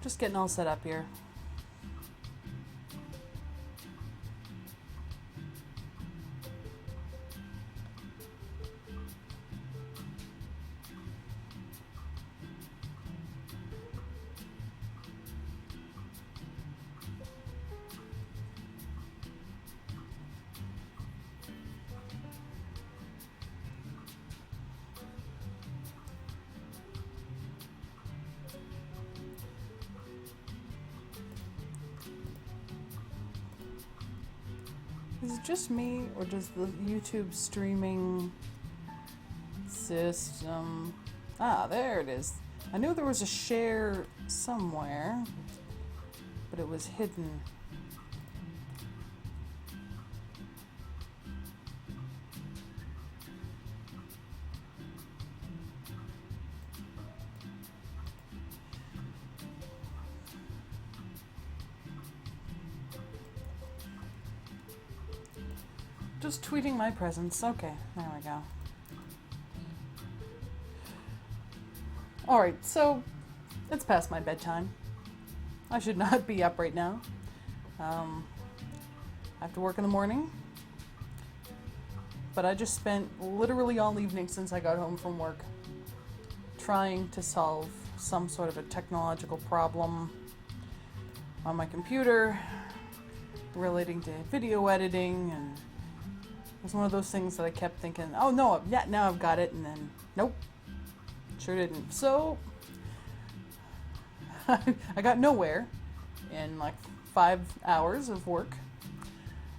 Just getting all set up here. Is it just me, or does the YouTube streaming system... Ah, there it is. I knew there was a share somewhere, but it was hidden. Just tweeting my presence. Okay, there we go. Alright, so it's past my bedtime. I should not be up right now. I have to work in the morning. But I just spent literally all evening since I got home from work trying to solve some sort of a technological problem on my computer relating to video editing, and it was one of those things that I kept thinking, oh no, yeah, now I've got it, and then nope, sure didn't. So I got nowhere in like 5 hours of work.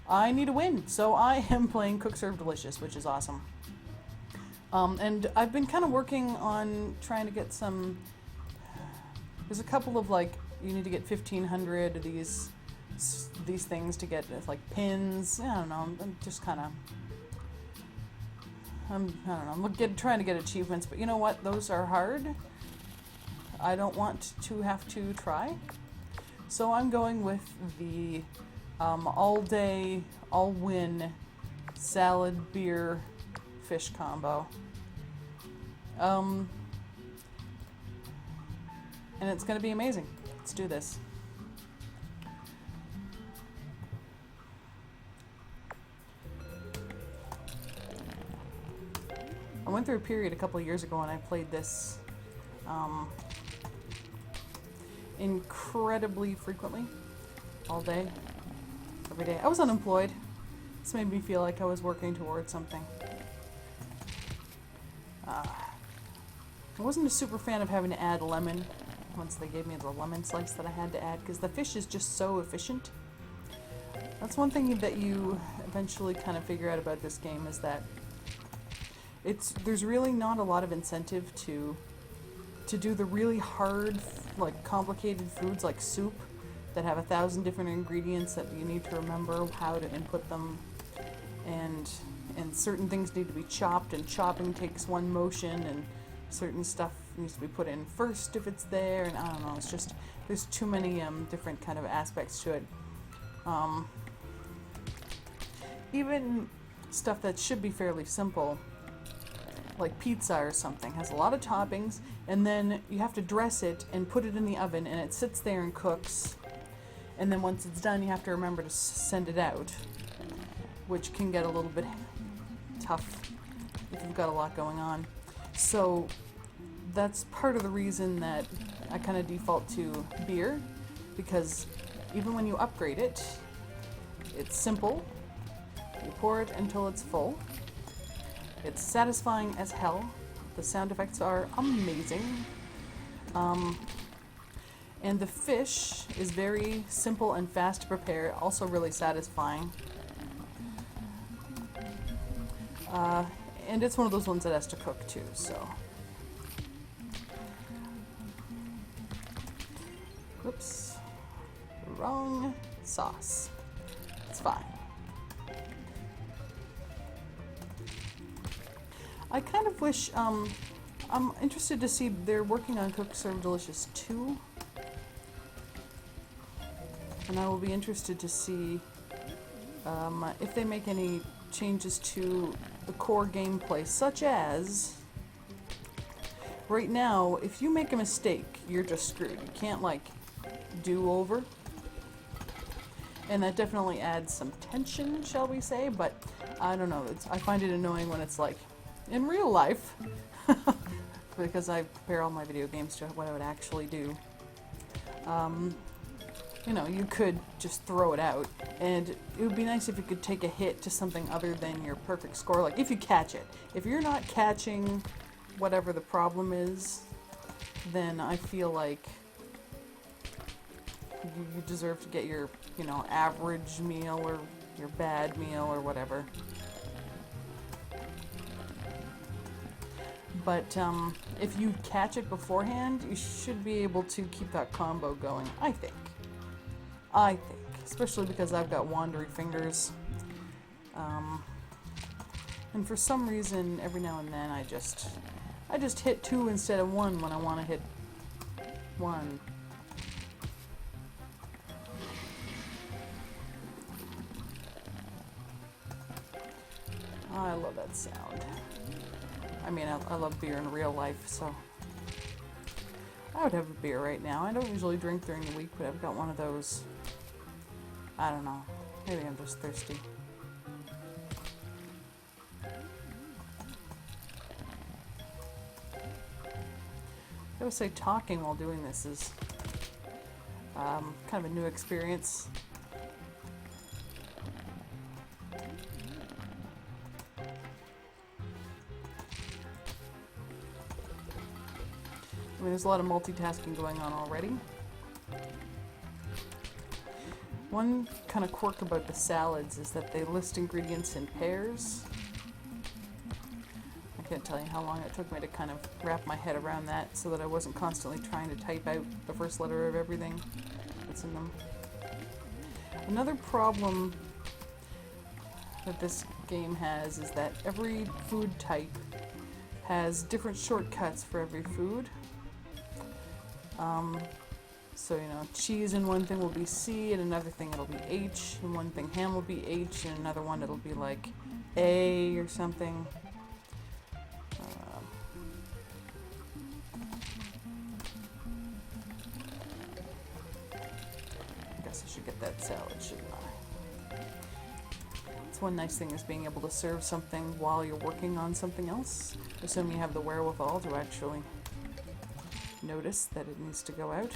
I need a win, so I am playing Cook Serve Delicious, which is awesome. And I've been kind of working on trying to get some. There's a couple of like, you need to get 1,500 of these things to get like pins. I don't know. I'm just kind of. I don't know. I'm trying to get achievements, but you know what? Those are hard. I don't want to have to try, so I'm going with the all-day, all-win salad, beer, fish combo. And it's going to be amazing. Let's do this. I went through a period a couple of years ago and I played this incredibly frequently, all day, every day. I was unemployed. This made me feel like I was working towards something. I wasn't a super fan of having to add lemon once they gave me the lemon slice that I had to add, because the fish is just so efficient. That's one thing that you eventually kind of figure out about this game, is that there's really not a lot of incentive to do the really hard, like complicated foods like soup that have 1,000 different ingredients that you need to remember how to input them, and certain things need to be chopped, and chopping takes one motion, and certain stuff needs to be put in first if it's there, and I don't know, it's just, there's too many different kind of aspects to it. Even stuff that should be fairly simple, like pizza or something, has a lot of toppings, and then you have to dress it and put it in the oven, and it sits there and cooks, and then once it's done you have to remember to send it out, which can get a little bit tough if you've got a lot going on. So that's part of the reason that I kind of default to beer, because even when you upgrade it, it's simple. You pour it until it's full. It's satisfying as hell. The sound effects are amazing. And the fish is very simple and fast to prepare, also really satisfying. And it's one of those ones that has to cook too, so. Whoops. Wrong sauce. It's fine. I kind of wish, I'm interested to see, they're working on Cook Serve Delicious 2. And I will be interested to see if they make any changes to the core gameplay, such as right now, if you make a mistake, you're just screwed. You can't, like, do over. And that definitely adds some tension, shall we say, but I don't know. I find it annoying when it's like, in real life, because I compare all my video games to what I would actually do. You know, you could just throw it out, and it would be nice if you could take a hit to something other than your perfect score, like if you catch it. If you're not catching whatever the problem is, then I feel like you deserve to get your, you know, average meal or your bad meal or whatever. But if you catch it beforehand, you should be able to keep that combo going, I think. Especially because I've got wandery fingers. And for some reason, every now and then, I just hit 2 instead of 1 when I want to hit 1. Oh, I love that sound. I mean, I love beer in real life, so I would have a beer right now. I don't usually drink during the week, but I've got one of those. I don't know. Maybe I'm just thirsty. I would say talking while doing this is kind of a new experience. I mean, there's a lot of multitasking going on already. One kind of quirk about the salads is that they list ingredients in pairs. I can't tell you how long it took me to kind of wrap my head around that so that I wasn't constantly trying to type out the first letter of everything that's in them. Another problem that this game has is that every food type has different shortcuts for every food. So, you know, cheese in one thing will be C, and another thing it'll be H, and one thing ham will be H, and another one it'll be like A or something. I guess I should get that salad, shouldn't I? It's one nice thing is being able to serve something while you're working on something else, assuming you have the wherewithal to actually notice that it needs to go out.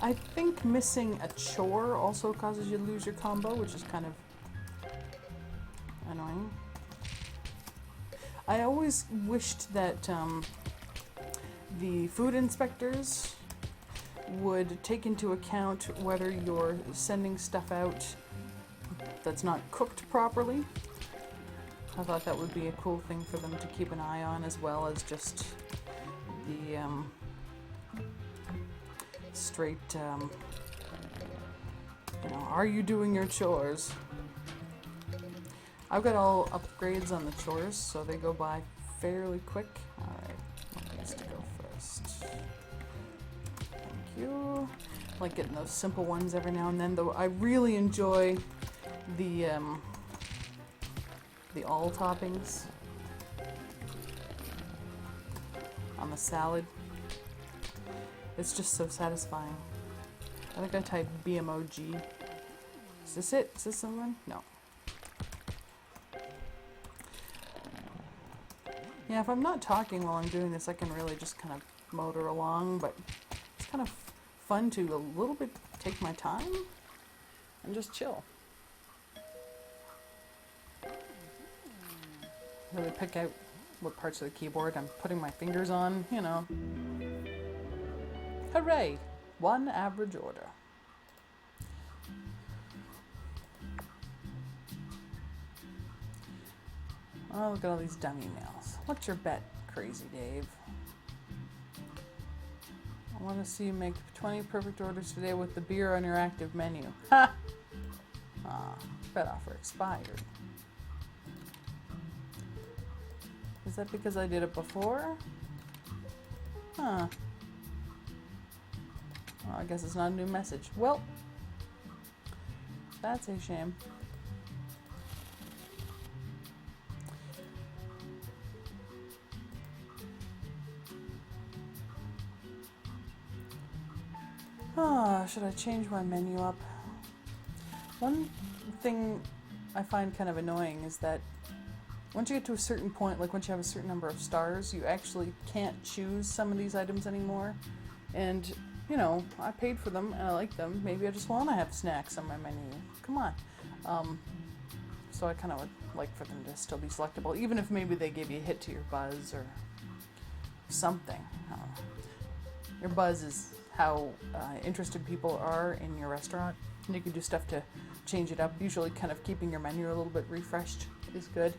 I think missing a chore also causes you to lose your combo, which is kind of annoying. I always wished that the food inspectors would take into account whether you're sending stuff out that's not cooked properly. I thought that would be a cool thing for them to keep an eye on, as well as just the straight, you know, are you doing your chores? I've got all upgrades on the chores, so they go by fairly quick. Alright, what needs to go first? You. I like getting those simple ones every now and then, though I really enjoy the all toppings on the salad. It's just so satisfying. I think I typed BMOG. Is this it? Is this someone? No. Yeah, if I'm not talking while I'm doing this, I can really just kind of motor along, but it's kind of fun to a little bit take my time and just chill. Really pick out what parts of the keyboard I'm putting my fingers on, you know. Hooray! One average order. Oh, look at all these dummy emails. What's your bet, Crazy Dave? I want to see you make 20 perfect orders today with the beer on your active menu. Ha! Ah, bet offer expired. Is that because I did it before? Huh. I guess it's not a new message. Well, that's a shame. Should I change my menu up? One thing I find kind of annoying is that once you get to a certain point, like once you have a certain number of stars, you actually can't choose some of these items anymore. And, you know, I paid for them and I like them. Maybe I just want to have snacks on my menu. Come on. So I kind of would like for them to still be selectable, even if maybe they gave you a hit to your buzz or something. Your buzz is how interested people are in your restaurant. And you can do stuff to change it up. Usually kind of keeping your menu a little bit refreshed is good.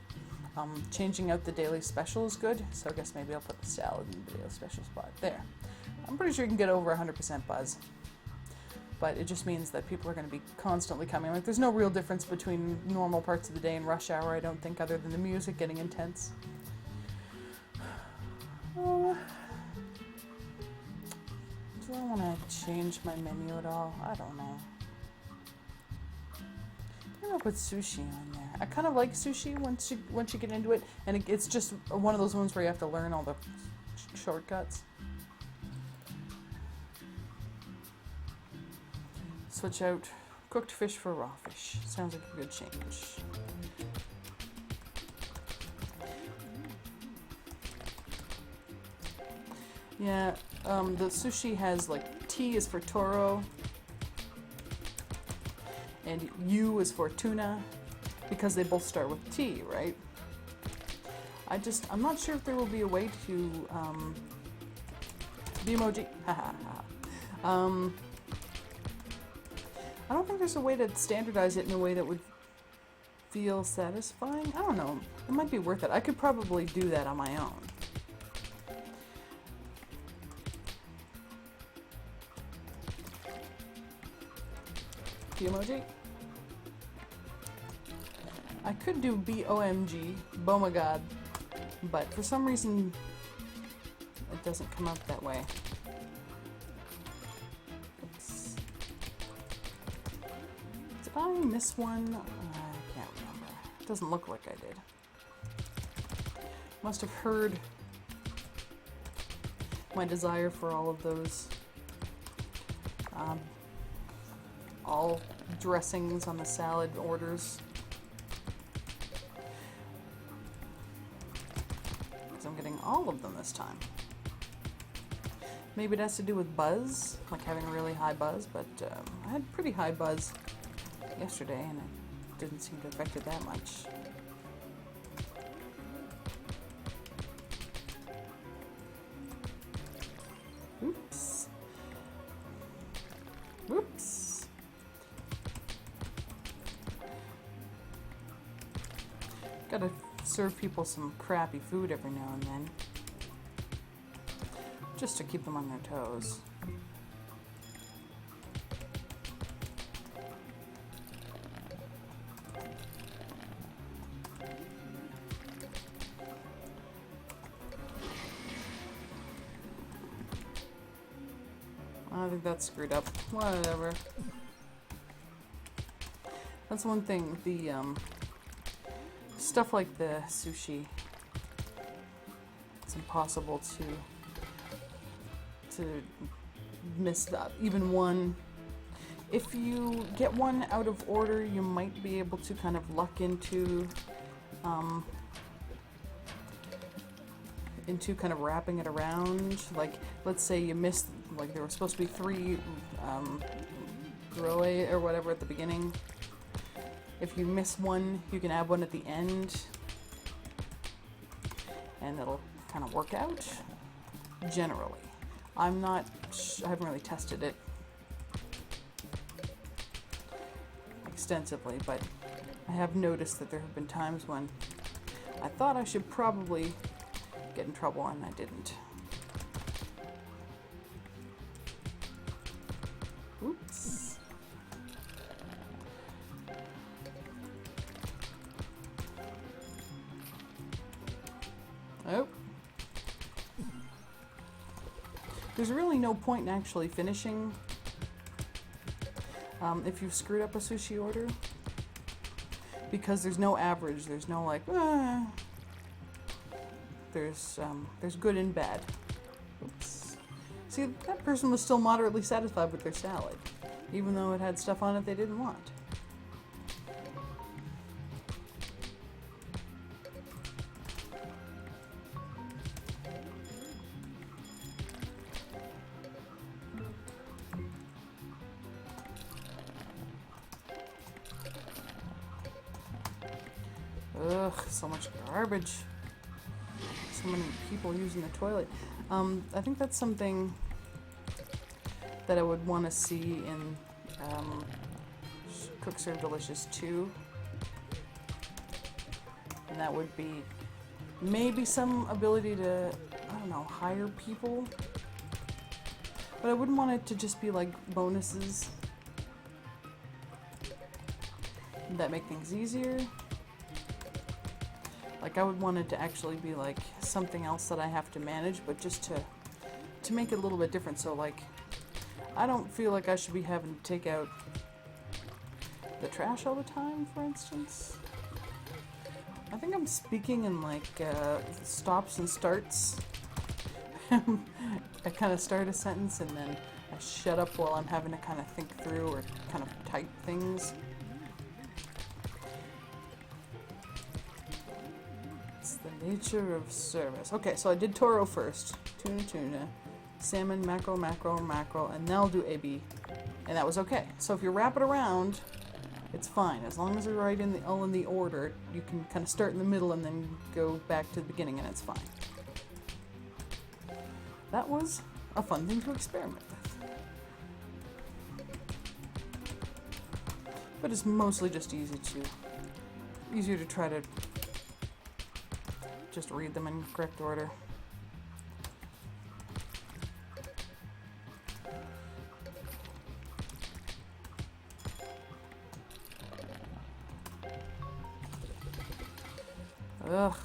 Changing out the daily special is good. So I guess maybe I'll put the salad in the daily special spot. There. I'm pretty sure you can get over 100% buzz. But it just means that people are going to be constantly coming. Like, there's no real difference between normal parts of the day and rush hour, I don't think, other than the music getting intense. Do I want to change my menu at all? I don't know. Maybe I'll put sushi on there. I kind of like sushi once you get into it, and it's just one of those ones where you have to learn all the shortcuts. Switch out cooked fish for raw fish. Sounds like a good change. Yeah, the sushi has like T is for toro, and U is for tuna, because they both start with T, right? I'm not sure if there will be a way to, the emoji, I don't think there's a way to standardize it in a way that would feel satisfying. I don't know. It might be worth it. I could probably do that on my own. The emoji. I could do BOMG, Bomagod, but for some reason it doesn't come out that way. Did I miss one? I can't remember. It doesn't look like I did. Must have heard my desire for all of those all dressings on the salad orders. Because I'm getting all of them this time. Maybe it has to do with buzz, like having a really high buzz, but I had pretty high buzz yesterday and it didn't seem to affect it that much. Oops. Whoops. Gotta serve people some crappy food every now and then, just to keep them on their toes. I think that's screwed up. Whatever. That's one thing. The stuff like the sushi, it's impossible to miss even one. If you get one out of order, you might be able to kind of luck into kind of wrapping it around. Like, let's say you missed, like there were supposed to be 3 roe or whatever at the beginning. If you miss one, you can add one at the end, and it'll kind of work out, generally. I haven't really tested it extensively, but I have noticed that there have been times when I thought I should probably get in trouble and I didn't. Oops. Oh. There's really no point in actually finishing if you've screwed up a sushi order, because there's no average, there's no like, there's good and bad. Oops. See, that person was still moderately satisfied with their salad, even though it had stuff on it they didn't want. Ugh, so much garbage. So many people using the toilet. I think that's something that I would want to see in Cook Serve Delicious 2. And that would be maybe some ability to, I don't know, hire people. But I wouldn't want it to just be like bonuses that make things easier. Like, I would want it to actually be like something else that I have to manage, but just to make it a little bit different. So like, I don't feel like I should be having to take out the trash all the time, for instance. I think I'm speaking in like stops and starts. I kind of start a sentence and then I shut up while I'm having to kind of think through or kind of type things. It's the nature of service. Okay, so I did Toro first. Tuna, salmon, mackerel, and then I'll do AB. And that was okay. So if you wrap it around, it's fine. As long as you're right in all in the order, you can kind of start in the middle and then go back to the beginning and it's fine. That was a fun thing to experiment with. But it's mostly just easier to try to just read them in correct order. Ugh,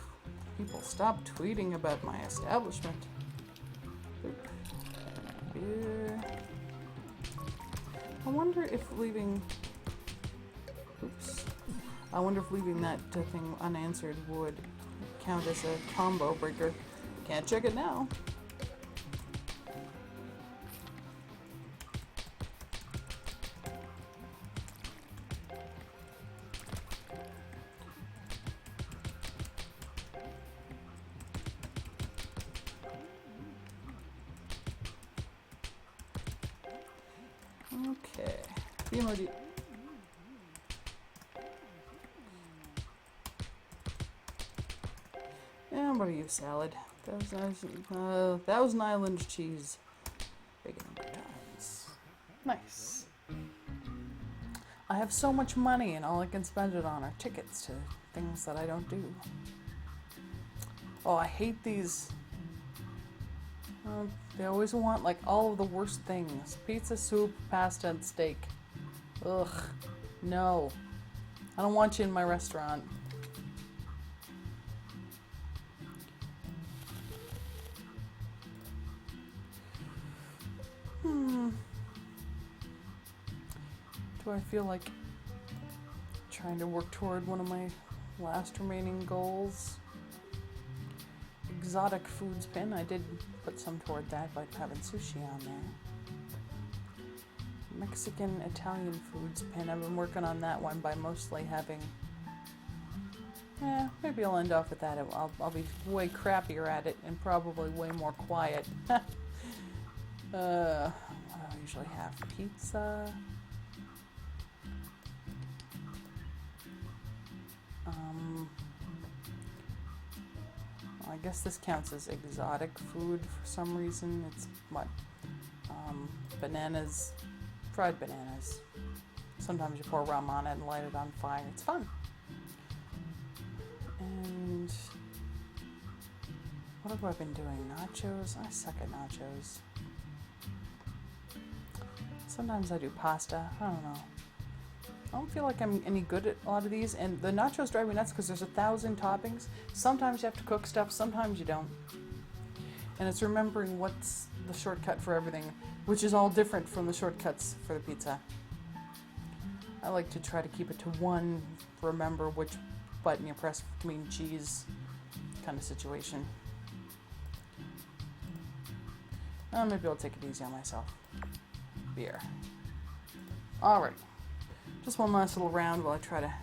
people stop tweeting about my establishment. Beer. I wonder if leaving that thing unanswered would count as a combo breaker. Can't check it now. Okay, the emoji. And what are you, salad? Thousand Island cheese. Bacon and croutons. Nice. I have so much money and all I can spend it on are tickets to things that I don't do. Oh, I hate these. They always want like all of the worst things. Pizza, soup, pasta, and steak. Ugh. No. I don't want you in my restaurant. Do I feel like trying to work toward one of my last remaining goals? Exotic foods pin. I did put some toward that by having sushi on there. Mexican Italian foods pin. I've been working on that one by mostly having. Maybe I'll end off with that. I'll be way crappier at it and probably way more quiet. I usually have pizza. I guess this counts as exotic food for some reason. It's what? Bananas, fried bananas. Sometimes you pour rum on it and light it on fire. It's fun. And what have I been doing? Nachos? I suck at nachos. Sometimes I do pasta. I don't know. I don't feel like I'm any good at a lot of these, and the nachos drive me nuts because there's 1,000 toppings. Sometimes you have to cook stuff, sometimes you don't. And it's remembering what's the shortcut for everything, which is all different from the shortcuts for the pizza. I like to try to keep it to one, remember which button you press to mean cheese kind of situation. Maybe I'll take it easy on myself. Beer. Alright. Just one last little round while I try to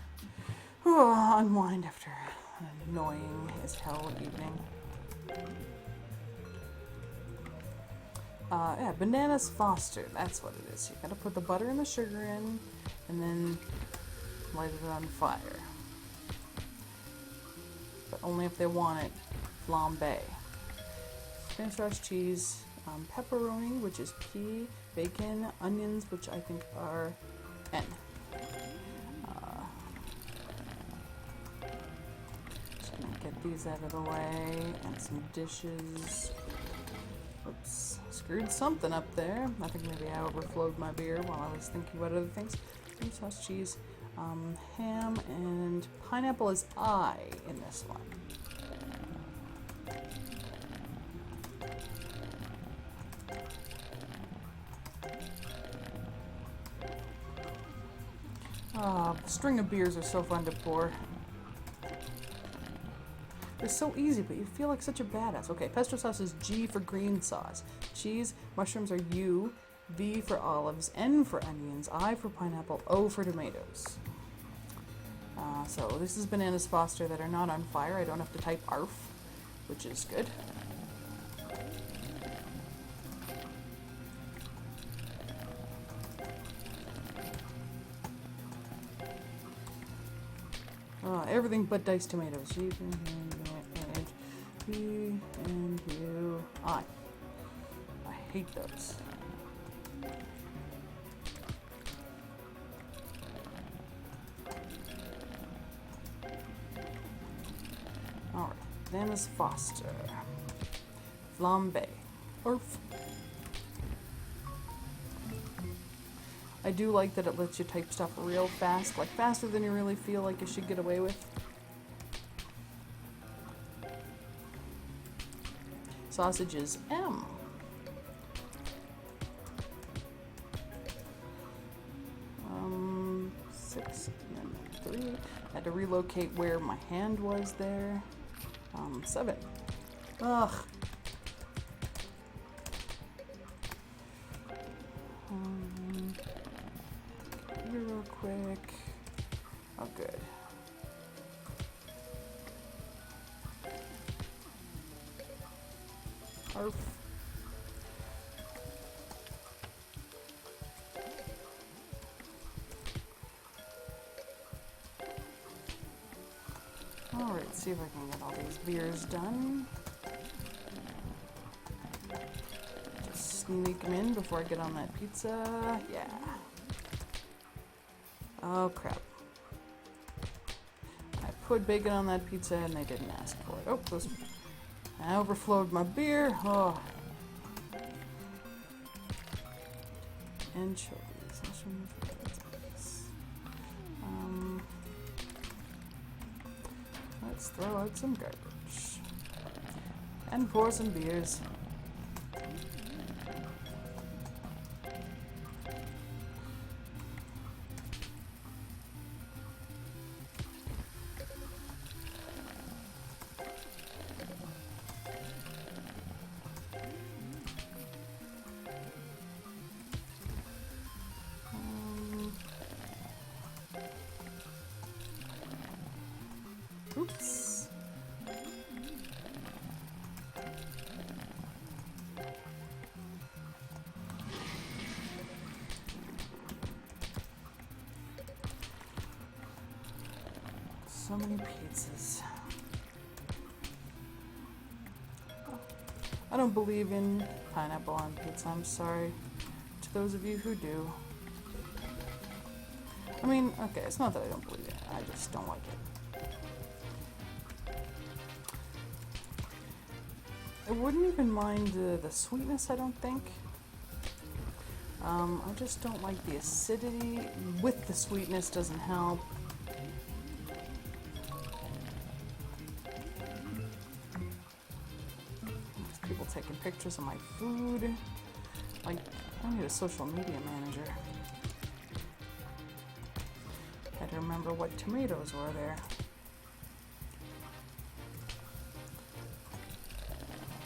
unwind after an annoying as hell evening. Yeah, Bananas Foster. That's what it is. You gotta put the butter and the sugar in, and then light it on fire. But only if they want it flambe. Spanish Dutch cheese, pepperoni, which is P, bacon, onions, which I think are N. Just gonna get these out of the way, and some dishes. Oops, screwed something up there. I think maybe I overflowed my beer while I was thinking about other things. Cream sauce, cheese, ham, and pineapple is I in this one. String of beers are so fun to pour. They're so easy, but you feel like such a badass. Okay, pesto sauce is G for green sauce. Cheese, mushrooms are U, V for olives, N for onions, I for pineapple, O for tomatoes. So this is Bananas Foster that are not on fire. I don't have to type ARF, which is good. Everything but diced tomatoes. G, and U, I. I hate those. Alright, Bananas Foster. Flambe. Orf. I do like that it lets you type stuff real fast, like faster than you really feel like you should get away with. Sausage is M. Six and 3. I had to relocate where my hand was there. 7. Ugh. Real quick. Oh, good. Arf. Alright, see if I can get all these beers done. Just sneak them in before I get on that pizza. Yeah. Oh crap. I put bacon on that pizza and they didn't ask for it. Oh, those, I overflowed my beer. Oh. Anchovies. Let's throw out some garbage. And pour some beers. Oops. So many pizzas. I don't believe in pineapple on pizza. I'm sorry to those of you who do. I mean, okay, it's not that I don't believe it. I just don't like it. I wouldn't even mind the sweetness, I don't think. I just don't like the acidity. With the sweetness doesn't help. There's people taking pictures of my food. Like, I need a social media manager. to remember what tomatoes were there.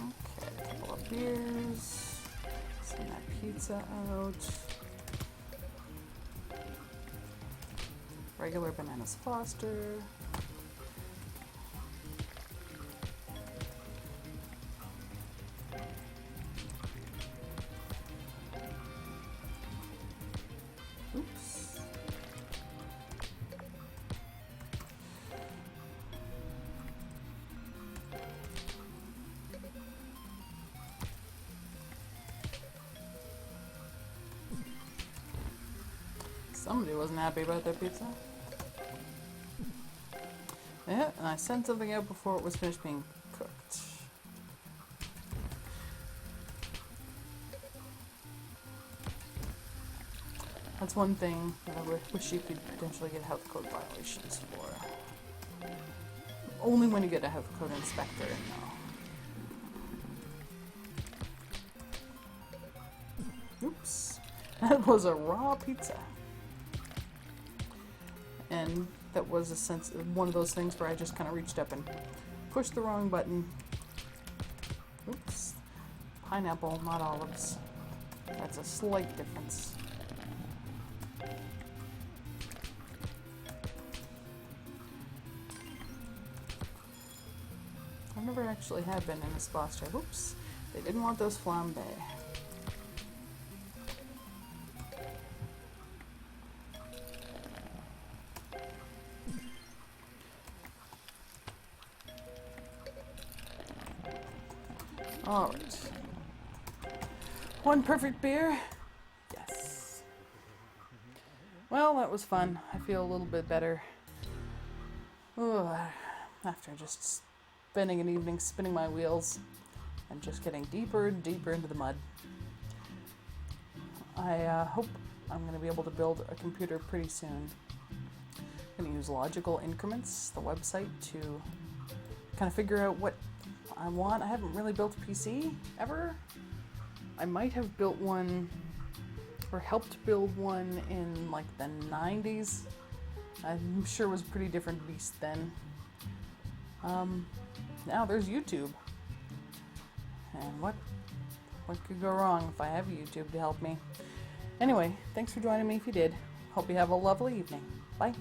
Okay, a couple of beers. Send that pizza out. Regular bananas Foster. Oops. Somebody wasn't happy about their pizza. Yeah, and I sent something out before it was finished being cooked. That's one thing that I wish you could potentially get health code violations for. Only when you get a health code inspector, no. Oops. That was a raw pizza. And that was one of those things where I just kind of reached up and pushed the wrong button. Oops. Pineapple, not olives. That's a slight difference. I've never actually had been in a spa chair. Oops. They didn't want those flambe. Alright. One perfect beer? Yes. Well, that was fun. I feel a little bit better. Ooh, after just spending an evening spinning my wheels and just getting deeper and deeper into the mud. I hope I'm going to be able to build a computer pretty soon. I'm going to use Logical Increments, the website, to kind of figure out what I want. I haven't really built a PC ever. I might have built one or helped build one in like the 90s. I'm sure it was a pretty different beast then. Now there's YouTube. And what could go wrong if I have YouTube to help me? Anyway, thanks for joining me if you did. Hope you have a lovely evening. Bye.